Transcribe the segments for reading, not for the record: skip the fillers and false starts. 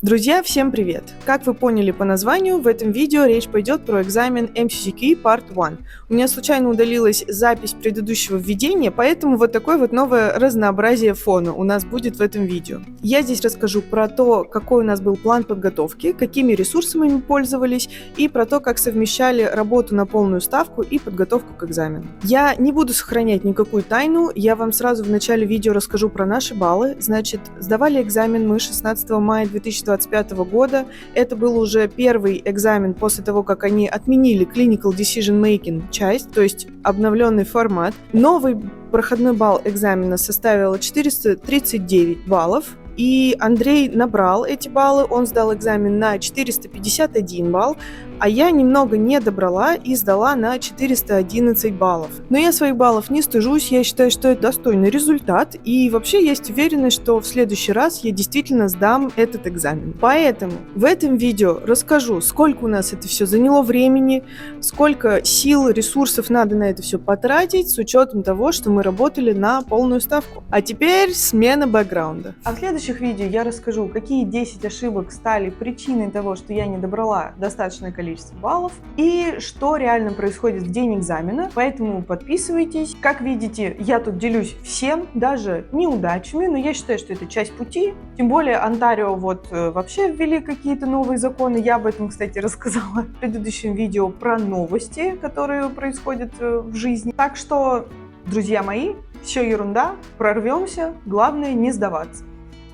Друзья, всем привет! Как вы поняли по названию, в этом видео речь пойдет про экзамен MCCQ Part 1. У меня случайно удалилась запись предыдущего введения, поэтому вот такое вот новое разнообразие фона у нас будет в этом видео. Я здесь расскажу про то, какой у нас был план подготовки, какими ресурсами мы пользовались и про то, как совмещали работу на полную ставку и подготовку к экзамену. Я не буду сохранять никакую тайну, я вам сразу в начале видео расскажу про наши баллы. Значит, сдавали экзамен мы 16 мая 2025 года. Это был уже первый экзамен после того, как они отменили Clinical Decision Making часть, то есть обновленный формат. Новый проходной балл экзамена составил 439 баллов. И Андрей набрал эти баллы, он сдал экзамен на 451 балл, а я немного не добрала и сдала на 411 баллов. Но я своих баллов не стыжусь, я считаю, что это достойный результат, и вообще есть уверенность, что в следующий раз я действительно сдам этот экзамен. Поэтому в этом видео расскажу, сколько у нас это все заняло времени, сколько сил, ресурсов надо на это все потратить, с учетом того, что мы работали на полную ставку. А теперь смена бэкграунда. А в следующих видео я расскажу, какие 10 ошибок стали причиной того, что я не добрала достаточное количество баллов и что реально происходит в день экзамена, поэтому подписывайтесь. Как видите, я тут делюсь всем, даже неудачами, но я считаю, что это часть пути. Тем более Онтарио вообще ввели какие-то новые законы. Я об этом, кстати, рассказала в предыдущем видео про новости, которые происходят в жизни. Так что, друзья мои, все ерунда, прорвемся, главное не сдаваться.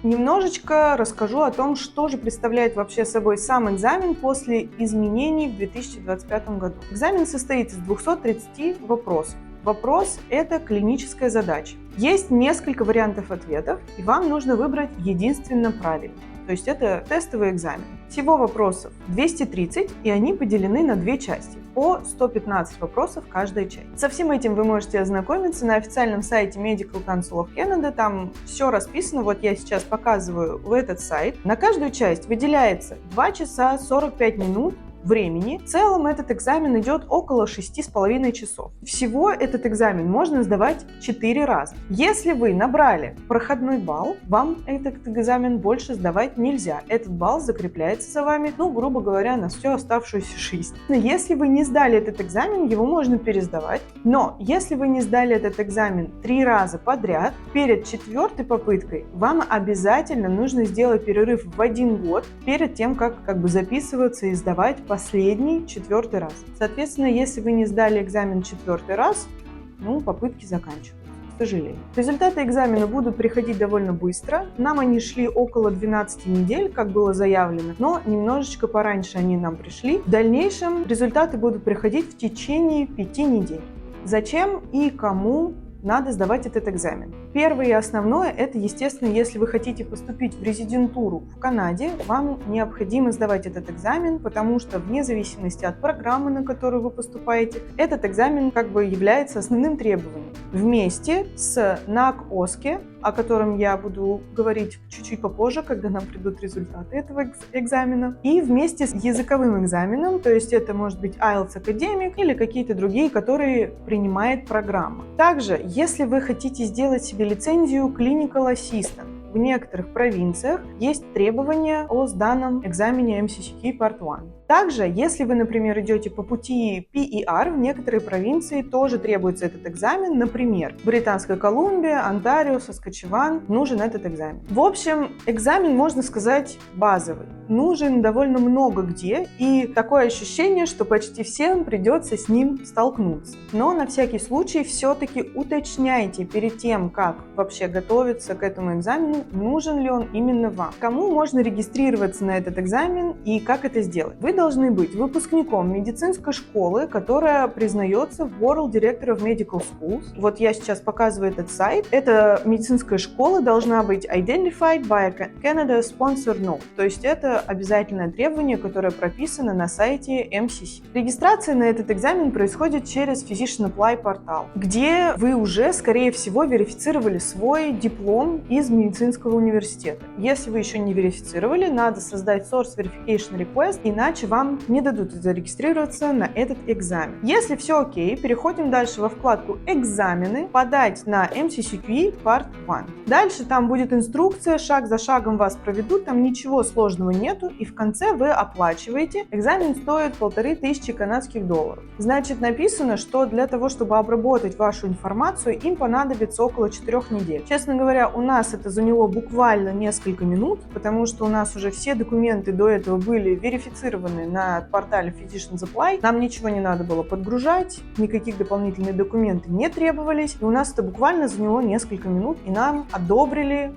Немножечко расскажу о том, что же представляет вообще собой сам экзамен после изменений в 2025 году. Экзамен состоит из 230 вопросов. Вопрос – это клиническая задача. Есть несколько вариантов ответов, и вам нужно выбрать единственно правильный. То есть это тестовый экзамен. Всего вопросов 230, и они поделены на две части. По 115 вопросов каждая часть. Со всем этим вы можете ознакомиться на официальном сайте Medical Council of Canada. Там все расписано. Вот я сейчас показываю в этот сайт. На каждую часть выделяется 2 часа 45 минут времени. В целом этот экзамен идет около 6,5 часов. Всего этот экзамен можно сдавать 4 раза. Если вы набрали проходной балл, вам этот экзамен больше сдавать нельзя. Этот балл закрепляется за вами, грубо говоря, на всю оставшуюся жизнь. Но если вы не сдали этот экзамен, его можно пересдавать. Но если вы не сдали этот экзамен 3 раза подряд, перед 4-й попыткой вам обязательно нужно сделать перерыв в 1 год перед тем, как записываться и сдавать последний 4-й раз. Соответственно, если вы не сдали экзамен 4-й раз, попытки заканчиваются, к сожалению. Результаты экзамена будут приходить довольно быстро. Нам они шли около 12 недель, как было заявлено, но немножечко пораньше они нам пришли. В дальнейшем результаты будут приходить в течение 5 недель. Зачем и кому надо сдавать этот экзамен? Первое и основное – это, естественно, если вы хотите поступить в резидентуру в Канаде, вам необходимо сдавать этот экзамен, потому что вне зависимости от программы, на которую вы поступаете, этот экзамен является основным требованием. Вместе с NAC-OSCE, о котором я буду говорить чуть-чуть попозже, когда нам придут результаты этого экзамена, и вместе с языковым экзаменом, то есть это может быть IELTS Academic или какие-то другие, которые принимает программа. Также, если вы хотите сделать себе лицензию Clinical Assistant, в некоторых провинциях есть требования о сданном экзамене MCCQ Part 1. Также, если вы, например, идете по пути PER, в некоторые провинции тоже требуется этот экзамен. Например, Британская Колумбия, Онтарио, Саскачеван нужен этот экзамен. В общем, экзамен, можно сказать, базовый. Нужен довольно много где, и такое ощущение, что почти всем придется с ним столкнуться. Но на всякий случай все-таки уточняйте перед тем, как вообще готовиться к этому экзамену, нужен ли он именно вам. Кому можно регистрироваться на этот экзамен и как это сделать? Вы должны быть выпускником медицинской школы, которая признается в World Director of Medical Schools. Вот я сейчас показываю этот сайт. Эта медицинская школа должна быть Identified by a Canada Sponsor Note. То есть это обязательное требование, которое прописано на сайте MCC. Регистрация на этот экзамен происходит через Physician Apply портал, где вы уже, скорее всего, верифицировали свой диплом из медицинского университета. Если вы еще не верифицировали, надо создать Source Verification Request, иначе вам не дадут зарегистрироваться на этот экзамен. Если все окей, переходим дальше во вкладку «Экзамены», «Подать на MCCQ Part 1». Дальше там будет инструкция, шаг за шагом вас проведут, там ничего сложного нету, и в конце вы оплачиваете. Экзамен стоит 1500 канадских долларов. Значит, написано, что для того, чтобы обработать вашу информацию, им понадобится около 4 недель. Честно говоря, у нас это заняло буквально несколько минут, потому что у нас уже все документы до этого были верифицированы на портале Physicians Apply. Нам ничего не надо было подгружать, никаких дополнительных документов не требовались. И у нас это буквально заняло несколько минут, и нам одобрили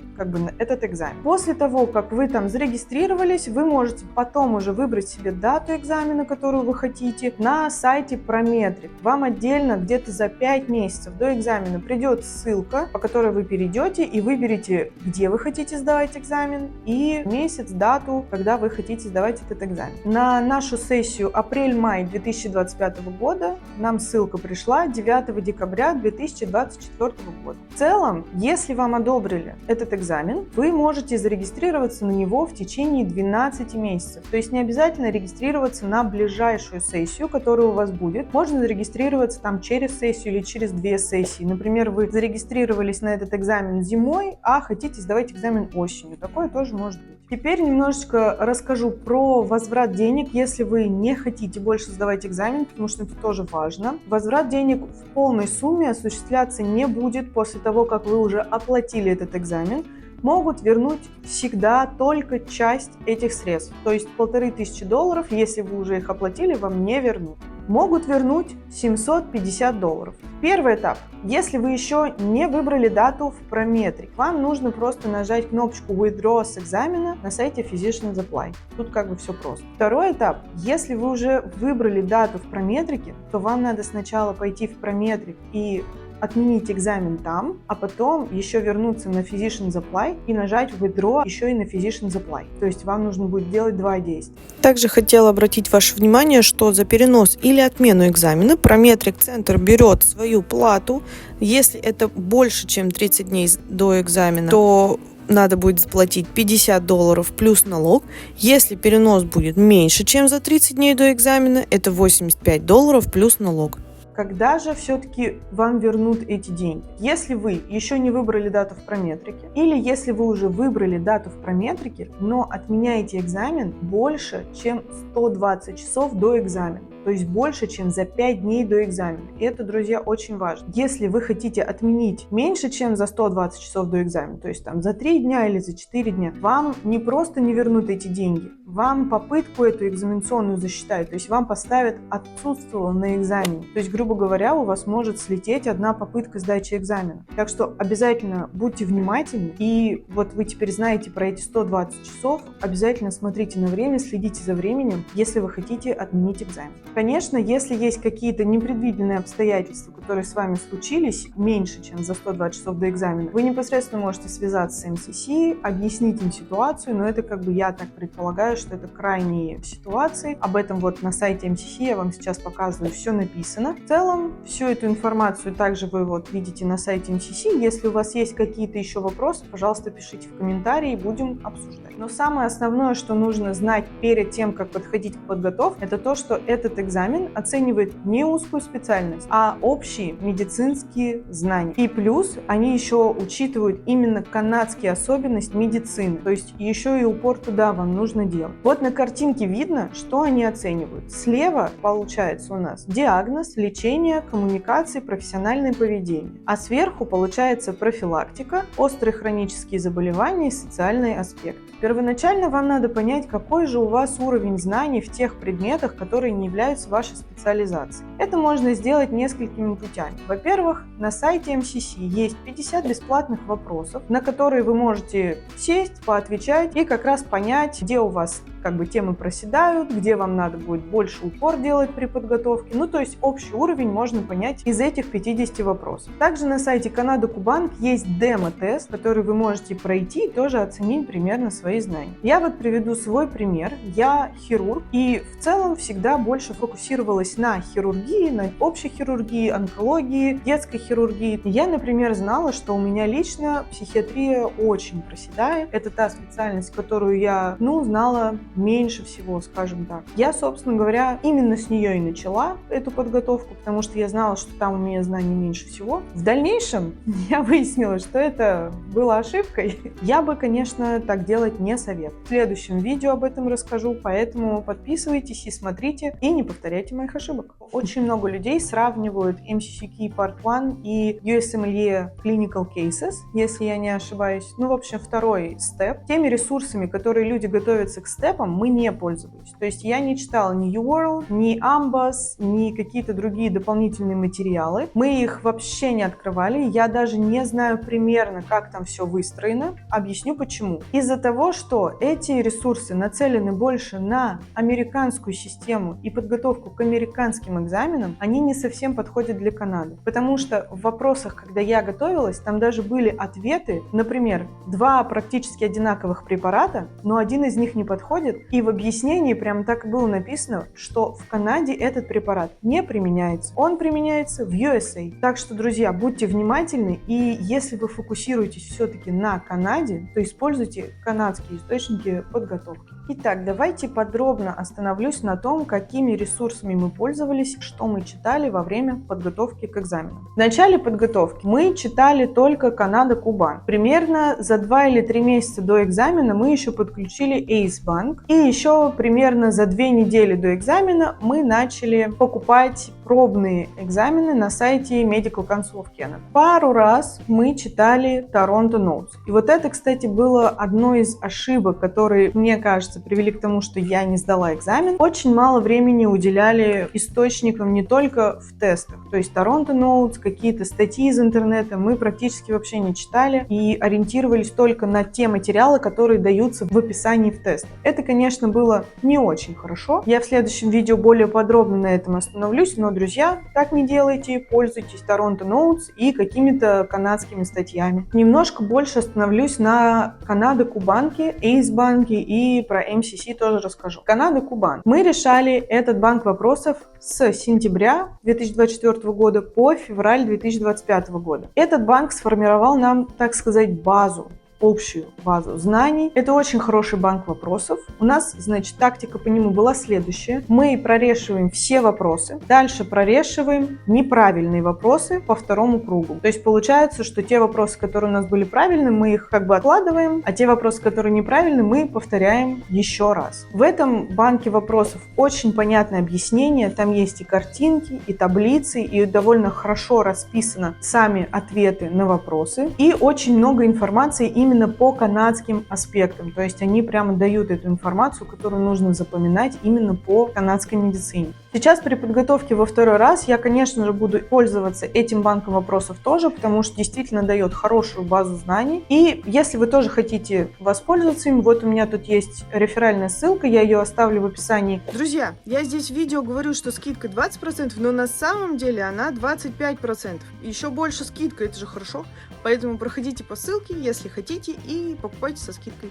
этот экзамен. После того, как вы там зарегистрировались, вы можете потом уже выбрать себе дату экзамена, которую вы хотите, на сайте Prometric. Вам отдельно где-то за 5 месяцев до экзамена придет ссылка, по которой вы перейдете и выберете, где вы хотите сдавать экзамен, и месяц, дату, когда вы хотите сдавать этот экзамен. На нашу сессию апрель-май 2025 года нам ссылка пришла 9 декабря 2024 года. В целом, если вам одобрили этот экзамен, вы можете зарегистрироваться на него в течение 12 месяцев. То есть не обязательно регистрироваться на ближайшую сессию, которая у вас будет. Можно зарегистрироваться там через сессию или через 2 сессии. Например, вы зарегистрировались на этот экзамен зимой, а хотите сдавать экзамен осенью. Такое тоже может быть. Теперь немножечко расскажу про возврат денег, если вы не хотите больше сдавать экзамен, потому что это тоже важно. Возврат денег в полной сумме осуществляться не будет после того, как вы уже оплатили этот экзамен. Могут вернуть всегда только часть этих средств. То есть 1500 долларов, если вы уже их оплатили, вам не вернут. Могут вернуть 750 долларов. Первый этап. Если вы еще не выбрали дату в Prometric, вам нужно просто нажать кнопочку Withdraw с экзамена на сайте Physicians Apply. Тут все просто. Второй этап. Если вы уже выбрали дату в Prometric, то вам надо сначала пойти в Prometric и отменить экзамен там, а потом еще вернуться на Physicians Apply и нажать Withdraw еще и на Physicians Apply. То есть вам нужно будет делать 2 действия. Также хотела обратить ваше внимание, что за перенос или отмену экзамена Prometric Центр берет свою плату. Если это больше, чем 30 дней до экзамена, то надо будет заплатить 50 долларов плюс налог. Если перенос будет меньше, чем за 30 дней до экзамена, это 85 долларов плюс налог. Когда же все-таки вам вернут эти деньги? Если вы еще не выбрали дату в Prometric, или если вы уже выбрали дату в Prometric, но отменяете экзамен больше, чем 120 часов до экзамена, то есть больше, чем за 5 дней до экзамена. И это, друзья, очень важно. Если вы хотите отменить меньше, чем за 120 часов до экзамена, то есть там за 3 дня или за 4 дня, вам не просто не вернут эти деньги, вам попытку эту экзаменационную засчитают, то есть вам поставят отсутствовало на экзамене. То есть, грубо говоря, у вас может слететь одна попытка сдачи экзамена. Так что обязательно будьте внимательны. И вот вы теперь знаете про эти 120 часов. Обязательно смотрите на время, следите за временем, если вы хотите отменить экзамен. Конечно, если есть какие-то непредвиденные обстоятельства, которые с вами случились меньше, чем за 120 часов до экзамена, вы непосредственно можете связаться с МСС, объяснить им ситуацию, но это я так предполагаю, что это крайние ситуации. Об этом вот на сайте МСС я вам сейчас показываю, все написано. В целом, всю эту информацию также вы видите на сайте МСС. Если у вас есть какие-то еще вопросы, пожалуйста, пишите в комментарии, будем обсуждать. Но самое основное, что нужно знать перед тем, как подходить к подготовке, это то, что этот экзамен оценивает не узкую специальность, а общие медицинские знания. И плюс они еще учитывают именно канадские особенности медицины, то есть еще и упор туда вам нужно делать. Вот на картинке видно, что они оценивают. Слева получается у нас диагноз, лечение, коммуникации, профессиональное поведение. А сверху получается профилактика, острые хронические заболевания и социальный аспект. Первоначально вам надо понять, какой же у вас уровень знаний в тех предметах, которые не являются вашей специализацией. Это можно сделать несколькими путями. Во-первых, на сайте МСС есть 50 бесплатных вопросов, на которые вы можете сесть, поотвечать и как раз понять, где у вас темы проседают, где вам надо будет больше упор делать при подготовке. То есть общий уровень можно понять из этих 50 вопросов. Также на сайте Canada Kubank есть демо-тест, который вы можете пройти и тоже оценить примерно свои знания. Я приведу свой пример. Я хирург и в целом всегда больше фокусировалась на хирургии, на общей хирургии, онкологии, детской хирургии. Я, например, знала, что у меня лично психиатрия очень проседает. Это та специальность, которую я, знала меньше всего, скажем так. Я, собственно говоря, именно с нее и начала эту подготовку, потому что я знала, что там у меня знаний меньше всего. В дальнейшем я выяснила, что это было ошибкой. Я бы, конечно, так делать не советую. В следующем видео об этом расскажу, поэтому подписывайтесь и смотрите, и не повторяйте моих ошибок. Очень много людей сравнивают MCCK Part 1 и USMLE Clinical Cases, если я не ошибаюсь. Ну, в общем, второй степ. Теми ресурсами, которые люди готовятся к степам, мы не пользовались. То есть я не читала ни UWorld, ни Ambas, ни какие-то другие дополнительные материалы. Мы их вообще не открывали. Я даже не знаю примерно, как там все выстроено. Объясню почему. Из-за того, что эти ресурсы нацелены больше на американскую систему и подготовку к американским экзаменам, они не совсем подходят для Канады. Потому что в вопросах, когда я готовилась, там даже были ответы, например, 2 практически одинаковых препарата, но один из них не подходит, и в объяснении прям так и было написано, что в Канаде этот препарат не применяется. Он применяется в USA. Так что, друзья, будьте внимательны, и если вы фокусируетесь все-таки на Канаде, то используйте канадские источники подготовки. Итак, давайте подробно остановлюсь на том, какими ресурсами мы пользовались, что мы читали во время подготовки к экзаменам. В начале подготовки мы читали только Канада-Кубан. Примерно за 2 или 3 месяца до экзамена мы еще подключили Ace Bank. И еще примерно за 2 недели до экзамена мы начали покупать пробные экзамены на сайте Medical Council of Canada. Пару раз мы читали Toronto Notes. И вот это, кстати, было одной из ошибок, которые, мне кажется, привели к тому, что я не сдала экзамен. Очень мало времени уделяли источникам не только в тестах. То есть Toronto Notes, какие-то статьи из интернета мы практически вообще не читали и ориентировались только на те материалы, которые даются в описании в тестах. Это, конечно, было не очень хорошо. Я в следующем видео более подробно на этом остановлюсь, но, друзья, так не делайте, пользуйтесь Toronto Notes и какими-то канадскими статьями. Немножко больше остановлюсь на Канада-Кубанке, Ace банке и про MCC тоже расскажу. Канада-Кубан. Мы решали этот банк вопросов с сентября 2024 года по февраль 2025 года. Этот банк сформировал нам, так сказать, базу, общую базу знаний. Это очень хороший банк вопросов. У нас, значит, тактика по нему была следующая. Мы прорешиваем все вопросы, дальше прорешиваем неправильные вопросы по второму кругу. То есть получается, что те вопросы, которые у нас были правильны, мы их как бы откладываем, а те вопросы, которые неправильны, мы повторяем еще раз. В этом банке вопросов очень понятное объяснение. Там есть и картинки, и таблицы, и довольно хорошо расписаны сами ответы на вопросы. И очень много информации именно по канадским аспектам. То есть они прямо дают эту информацию, которую нужно запоминать именно по канадской медицине. Сейчас при подготовке во второй раз я, конечно же, буду пользоваться этим банком вопросов тоже, потому что действительно дает хорошую базу знаний. И если вы тоже хотите воспользоваться им, вот у меня тут есть реферальная ссылка, я ее оставлю в описании. Друзья, я здесь в видео говорю, что скидка 20%, но на самом деле она 25%. Еще больше скидка, это же хорошо. Поэтому проходите по ссылке, если хотите, и покупайте со скидкой.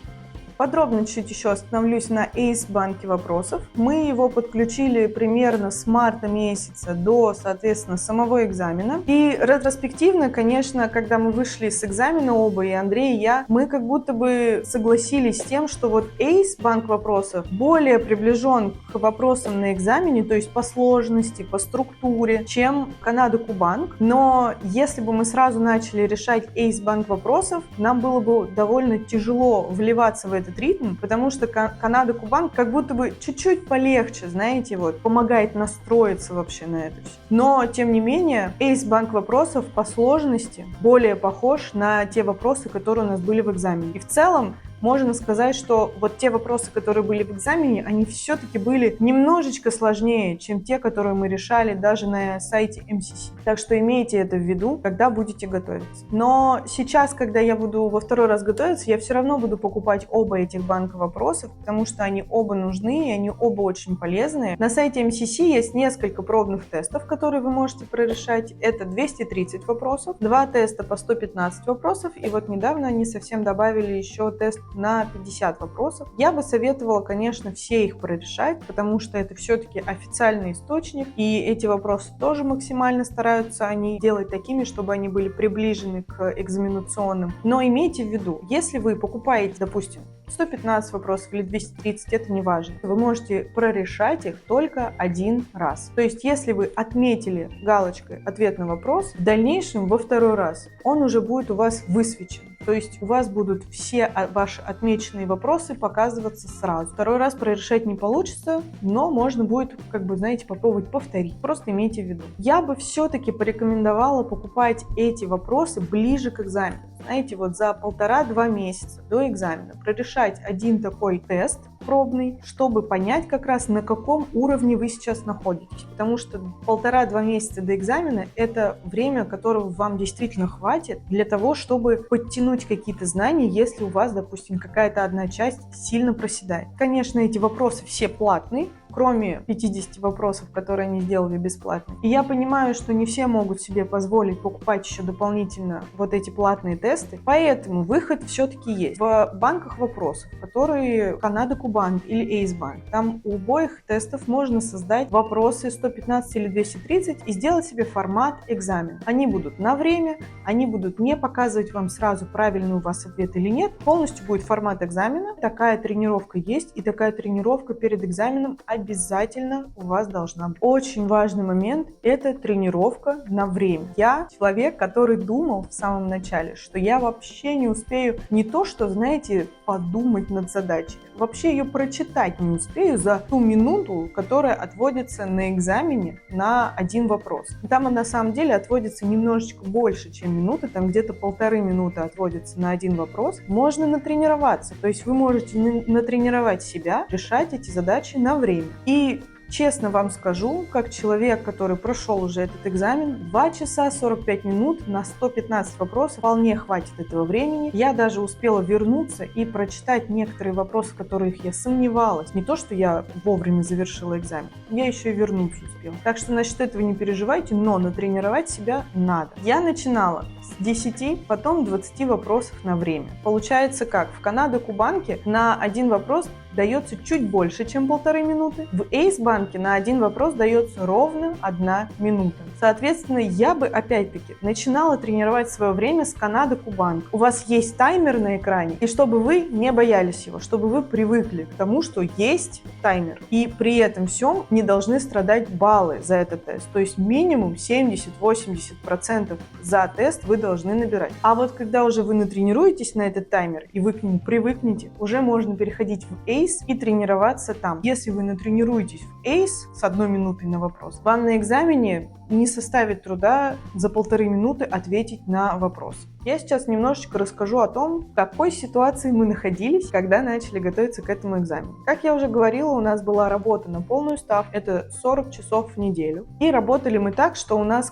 Подробно чуть еще остановлюсь на Ace банке вопросов. Мы его подключили примерно с марта месяца до, соответственно, самого экзамена. И ретроспективно, конечно, когда мы вышли с экзамена оба, и Андрей, и я, мы как будто бы согласились с тем, что вот Ace банк вопросов более приближен к вопросам на экзамене, то есть по сложности, по структуре, чем Канада-Кубанк. Но если бы мы сразу начали решать Ace банк вопросов, нам было бы довольно тяжело вливаться в этот ритм, потому что Канада-Кубанк как будто бы чуть-чуть полегче, знаете, вот, помогает настроиться вообще на это все. Но, тем не менее, Ace банк вопросов по сложности более похож на те вопросы, которые у нас были в экзамене. И в целом, можно сказать, что вот те вопросы, которые были в экзамене, они все-таки были немножечко сложнее, чем те, которые мы решали даже на сайте MCC. Так что имейте это в виду, когда будете готовиться. Но сейчас, когда я буду во второй раз готовиться, я все равно буду покупать оба этих банка вопросов, потому что они оба нужны, и они оба очень полезные. На сайте MCC есть несколько пробных тестов, которые вы можете прорешать. Это 230 вопросов, 2 теста по 115 вопросов, и вот недавно они совсем добавили еще тест на 50 вопросов. Я бы советовала, конечно, все их прорешать, потому что это все-таки официальный источник, и эти вопросы тоже максимально стараются они делать такими, чтобы они были приближены к экзаменационным. Но имейте в виду, если вы покупаете, допустим, 115 вопросов или 230, это не важно. Вы можете прорешать их только один раз. То есть, если вы отметили галочкой ответ на вопрос, в дальнейшем во второй раз он уже будет у вас высвечен. То есть у вас будут все ваши отмеченные вопросы показываться сразу. Второй раз прорешать не получится, но можно будет, знаете, попробовать повторить. Просто имейте в виду. Я бы все-таки порекомендовала покупать эти вопросы ближе к экзамену. Знаете, вот за 1,5-2 месяца до экзамена прорешать один такой тест пробный, чтобы понять как раз, на каком уровне вы сейчас находитесь. Потому что 1,5-2 месяца до экзамена – это время, которого вам действительно хватит для того, чтобы подтянуть какие-то знания, если у вас, допустим, какая-то одна часть сильно проседает. Конечно, эти вопросы все платные, кроме 50 вопросов, которые они сделали бесплатно. И я понимаю, что не все могут себе позволить покупать еще дополнительно вот эти платные тесты, поэтому выход все-таки есть. В банках вопросов, которые Канада Кубанк или Ace Bank, там у обоих тестов можно создать вопросы 115 или 230 и сделать себе формат экзамена. Они будут на время, они будут не показывать вам сразу, правильный у вас ответ или нет. Полностью будет формат экзамена. Такая тренировка есть, и такая тренировка перед экзаменом обязательно у вас должна быть. Очень важный момент – это тренировка на время. Я человек, который думал в самом начале, что я вообще не успею не то, что, знаете, подумать над задачей, вообще ее прочитать не успею за ту минуту, которая отводится на экзамене на один вопрос. Там на самом деле отводится немножечко больше, чем минуты, там где-то 1,5 минуты отводится на один вопрос. Можно натренироваться, то есть вы можете натренировать себя, решать эти задачи на время. И честно вам скажу, как человек, который прошел уже этот экзамен, 2 часа 45 минут на 115 вопросов вполне хватит этого времени. Я даже успела вернуться и прочитать некоторые вопросы, в которых я сомневалась. Не то, что я вовремя завершила экзамен, я еще и вернуться успела. Так что насчет этого не переживайте, но натренировать себя надо. Я начинала с 10, потом 20 вопросов на время. Получается как? В Канада Кубанке на один вопрос дается чуть больше, чем 1,5 минуты. В Ace банке на один вопрос дается ровно 1 минута. Соответственно, я бы опять-таки начинала тренировать свое время с Канада Кубанк. У вас есть таймер на экране, и чтобы вы не боялись его, чтобы вы привыкли к тому, что есть таймер. И при этом всем не должны страдать баллы за этот тест. То есть минимум 70-80% за тест вы должны набирать. А вот когда уже вы натренируетесь на этот таймер и вы к нему привыкнете, уже можно переходить в Ace и тренироваться там. Если вы натренируетесь в Ace с 1 минутой на вопрос, вам на экзамене не составит труда за 1,5 минуты ответить на вопрос. Я сейчас немножечко расскажу о том, в какой ситуации мы находились, когда начали готовиться к этому экзамену. Как я уже говорила, у нас была работа на полную ставку, это 40 часов в неделю. И работали мы так, что у нас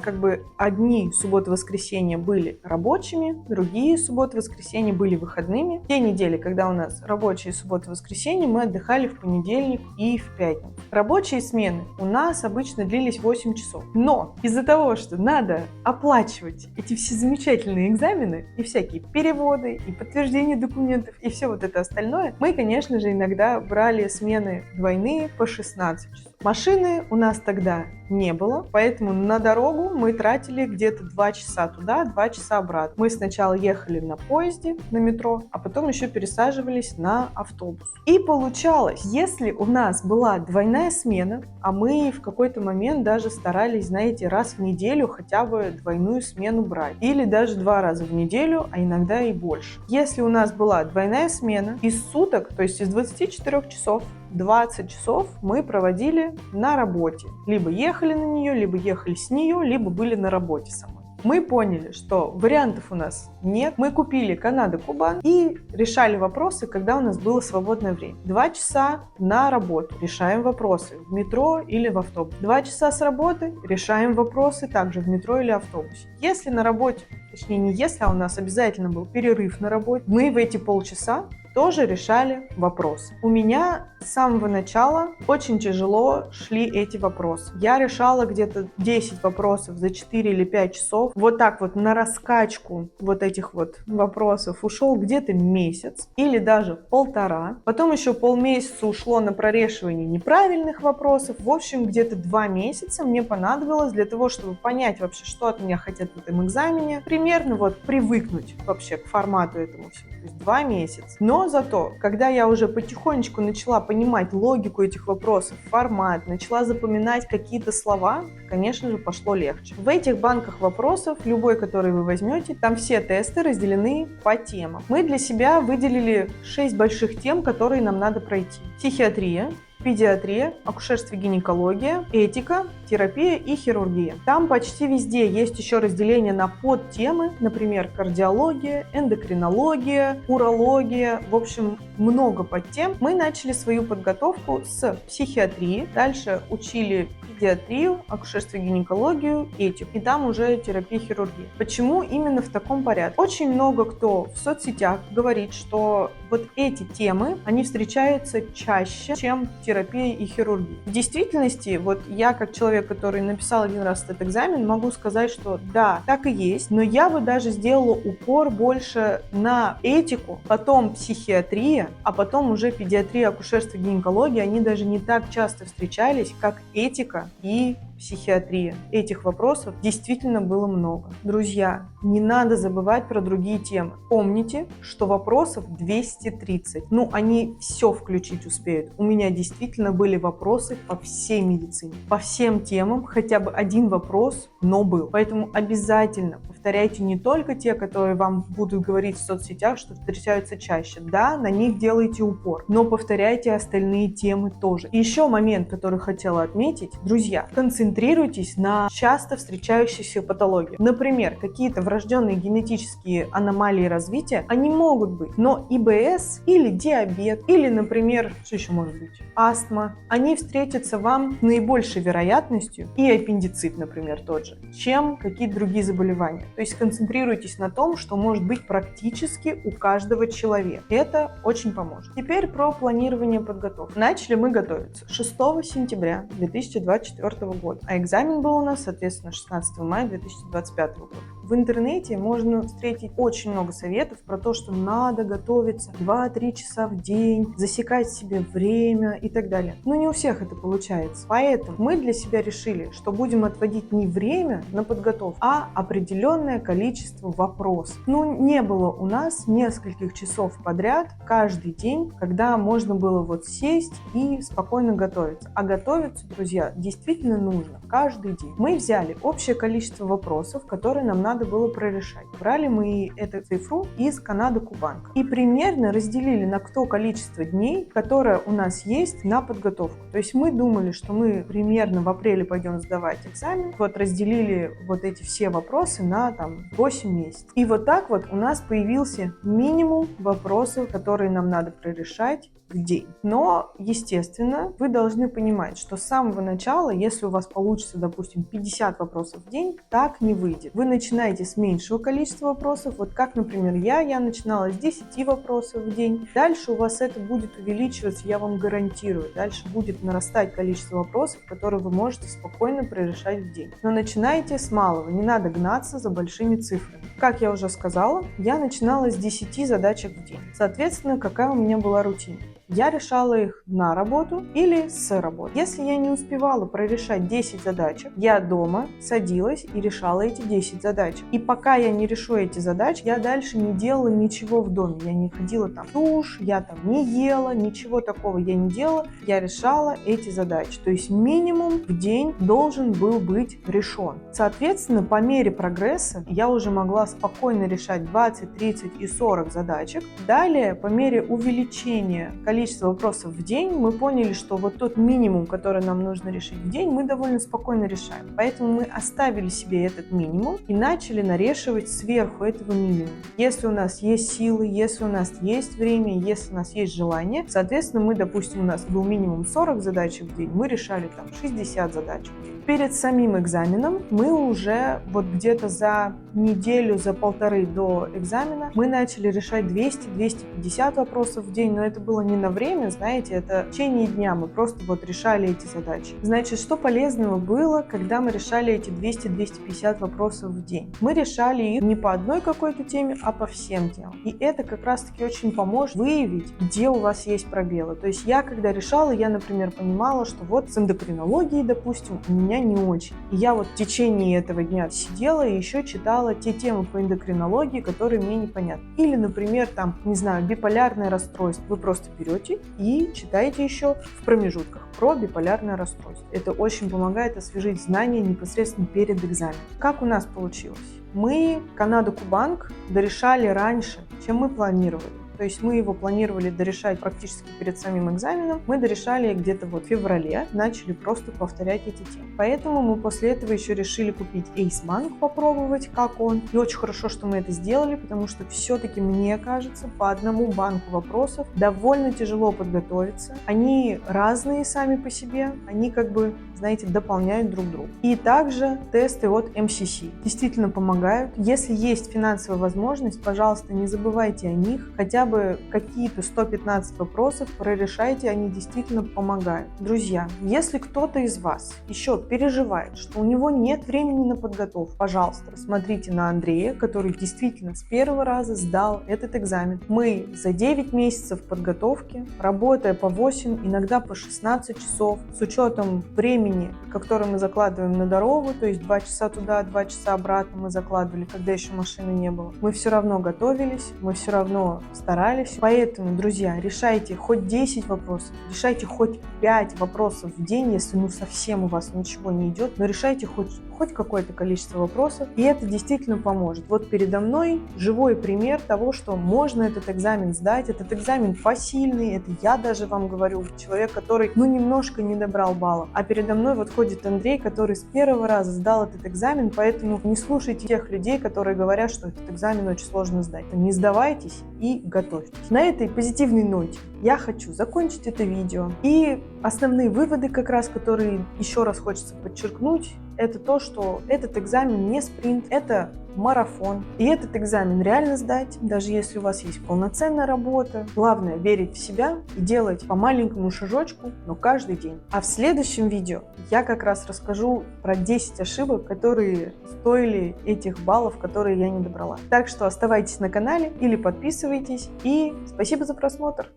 одни субботы-воскресенья были рабочими, другие субботы-воскресенья были выходными. Те недели, когда у нас рабочие субботы-воскресенья, мы отдыхали в понедельник и в пятницу. Рабочие смены у нас обычно длились 8 часов. Но из-за того, что надо оплачивать эти все замечательные экзамены, и всякие переводы, и подтверждение документов, и все вот это остальное, мы, конечно же, иногда брали смены двойные по 16 часов. Машины у нас тогда не было, поэтому на дорогу мы тратили где-то 2 часа туда, 2 часа обратно. Мы сначала ехали на поезде, на метро, а потом еще пересаживались на автобус. И получалось, если у нас была двойная смена, а мы в какой-то момент даже старались, знаете, раз в неделю хотя бы двойную смену брать, или даже 2 раза в неделю, а иногда и больше. Если у нас была двойная смена, из суток, то есть из 24 часов, 20 часов мы проводили на работе. Либо ехали на нее, либо ехали с нее, либо были на работе самой. Мы поняли, что вариантов у нас нет. Мы купили Канада Кубанк и решали вопросы, когда у нас было свободное время. 2 часа на работу. Решаем вопросы в метро или в автобусе. 2 часа с работы. Решаем вопросы также в метро или автобусе. Если на работе, точнее не если, а у нас обязательно был перерыв на работе, мы в эти полчаса тоже решали вопросы. У меня с самого начала очень тяжело шли эти вопросы. Я решала где-то 10 вопросов за 4 или 5 часов. Вот так вот на раскачку вот этих вот вопросов ушел где-то месяц или даже 1,5. Потом еще полмесяца ушло на прорешивание неправильных вопросов. В общем, где-то 2 месяца мне понадобилось для того, чтобы понять вообще, что от меня хотят в этом экзамене. Примерно вот привыкнуть вообще к формату этому всего. То есть 2 месяца. Но Но зато, когда я уже потихонечку начала понимать логику этих вопросов, формат, начала запоминать какие-то слова, конечно же, пошло легче. В этих банках вопросов, любой, который вы возьмете, там все тесты разделены по темам. Мы для себя выделили 6 больших тем, которые нам надо пройти. Психиатрия, педиатрия, акушерство и гинекология, этика, терапия и хирургия. Там почти везде есть еще разделение на подтемы, например, кардиология, эндокринология, урология, в общем, много подтем. Мы начали свою подготовку с психиатрии, дальше учили педиатрию, акушерство и гинекологию, этику, и там уже терапия, хирургия. Почему именно в таком порядке? Очень много кто в соцсетях говорит, что вот эти темы, они встречаются чаще, чем терапия и хирургия. В действительности, вот я как человек, который написал один раз этот экзамен, могу сказать, что да, так и есть, но я бы даже сделала упор больше на этику, потом психиатрия, а потом уже педиатрия, акушерство, гинекология, они даже не так часто встречались, как этика и психиатрия. Этих вопросов действительно было много. Друзья, не надо забывать про другие темы. Помните, что вопросов 230. Ну, они все включить успеют. У меня действительно были вопросы по всей медицине. По всем темам хотя бы один вопрос, но был. Поэтому обязательно повторяйте не только те, которые вам будут говорить в соцсетях, что встречаются чаще. Да, на них делайте упор, но повторяйте остальные темы тоже. И еще момент, который хотела отметить. Друзья, концентрируйтесь на часто встречающихся патологиях. Например, какие-то врожденные генетические аномалии развития, они могут быть, но ИБС или диабет, или, например, что еще может быть, астма, они встретятся вам с наибольшей вероятностью, и аппендицит, например, тот же, чем какие-то другие заболевания. То есть концентрируйтесь на том, что может быть практически у каждого человека. Это очень поможет. Теперь про планирование подготовки. Начали мы готовиться 6 сентября 2024 года, а экзамен был у нас, соответственно, 16 мая 2025 года. В интернете можно встретить очень много советов про то, что надо готовиться 2-3 часа в день, засекать себе время и так далее. Но не у всех это получается. Поэтому мы для себя решили, что будем отводить не время на подготовку, а определенное количество вопросов. Ну, не было у нас нескольких часов подряд каждый день, когда можно было вот сесть и спокойно готовиться. А готовиться, друзья, действительно нужно каждый день. Мы взяли общее количество вопросов, которые нам надо было прорешать. Брали мы эту цифру из Канады Кубанка и примерно разделили на то количество дней, которое у нас есть на подготовку. То есть мы думали, что мы примерно в апреле пойдем сдавать экзамен, вот разделили вот эти все вопросы на там 8 месяцев. И вот так вот у нас появился минимум вопросов, которые нам надо прорешать в день. Но, естественно, вы должны понимать, что с самого начала, если у вас получится, допустим, 50 вопросов в день, так не выйдет. Вы начинаете с меньшего количества вопросов, вот как, например, я начинала с 10 вопросов в день. Дальше у вас это будет увеличиваться, я вам гарантирую. Дальше будет нарастать количество вопросов, которые вы можете спокойно прорешать в день. Но начинайте с малого, не надо гнаться за большими цифрами. Как я уже сказала, я начинала с 10 задачек в день. Соответственно, какая у меня была рутина? Я решала их на работу или с работы. Если я не успевала прорешать 10 задачек, я дома садилась и решала эти 10 задачек. И пока я не решу эти задачи, я дальше не делала ничего в доме. Я не ходила там в душ, я там не ела, ничего такого я не делала. Я решала эти задачи. То есть минимум в день должен был быть решен. Соответственно, по мере прогресса я уже могла спокойно решать 20, 30 и 40 задачек. Далее, по мере увеличения количества вопросов в день, мы поняли, что вот тот минимум, который нам нужно решить в день, мы довольно спокойно решаем. Поэтому мы оставили себе этот минимум и начали нарешивать сверху этого минимума. Если у нас есть силы, если у нас есть время, если у нас есть желание, соответственно, мы, допустим, у нас был минимум 40 задачек в день, мы решали там 60 задачек в день. Перед самим экзаменом мы уже вот где-то за неделю, за полторы до экзамена мы начали решать 200-250 вопросов в день, но это было не на время, знаете, это в течение дня мы просто вот решали эти задачи. Значит, что полезного было, когда мы решали эти 200-250 вопросов в день? Мы решали их не по одной какой-то теме, а по всем темам. И это как раз-таки очень поможет выявить, где у вас есть пробелы. То есть я, когда решала, я, например, понимала, что вот с эндокринологией, допустим, у меня меня не очень. И я вот в течение этого дня сидела и еще читала те темы по эндокринологии, которые мне непонятны. Или, например, там, не знаю, биполярное расстройство. Вы просто берете и читаете еще в промежутках про биполярное расстройство. Это очень помогает освежить знания непосредственно перед экзаменом. Как у нас получилось? Мы Канаду Кубанг дорешали раньше, чем мы планировали. То есть мы его планировали дорешать практически перед самим экзаменом. Мы дорешали где-то вот в феврале, начали просто повторять эти темы. Поэтому мы после этого еще решили купить Ace Bank, попробовать, как он. И очень хорошо, что мы это сделали, потому что все-таки, мне кажется, по одному банку вопросов довольно тяжело подготовиться. Они разные сами по себе, они как бы, знаете, дополняют друг друга. И также тесты от MCC действительно помогают. Если есть финансовая возможность, пожалуйста, не забывайте о них. Хотя бы какие-то 115 вопросов прорешайте, они действительно помогают. Друзья, если кто-то из вас еще переживает, что у него нет времени на подготовку, пожалуйста, посмотрите на Андрея, который действительно с первого раза сдал этот экзамен. Мы за 9 месяцев подготовки, работая по 8, иногда по 16 часов, с учетом времени, которое мы закладываем на дорогу, то есть 2 часа туда, 2 часа обратно мы закладывали, когда еще машины не было, мы все равно готовились, мы все равно старались. Поэтому, друзья, решайте хоть 10 вопросов, решайте хоть 5 вопросов в день, если совсем у вас ничего не идет, но решайте хоть какое-то количество вопросов, и это действительно поможет. Вот передо мной живой пример того, что можно этот экзамен сдать. Этот экзамен посильный, это я даже вам говорю, человек, который, немножко не добрал баллов. А передо мной вот ходит Андрей, который с первого раза сдал этот экзамен, поэтому не слушайте тех людей, которые говорят, что этот экзамен очень сложно сдать. Не сдавайтесь и готовьтесь. На этой позитивной ноте я хочу закончить это видео. И основные выводы, как раз, которые еще раз хочется подчеркнуть, это то, что этот экзамен не спринт, это марафон. И этот экзамен реально сдать, даже если у вас есть полноценная работа. Главное верить в себя и делать по маленькому шажочку, но каждый день. А в следующем видео я как раз расскажу про 10 ошибок, которые стоили этих баллов, которые я не добрала. Так что оставайтесь на канале или подписывайтесь. И спасибо за просмотр!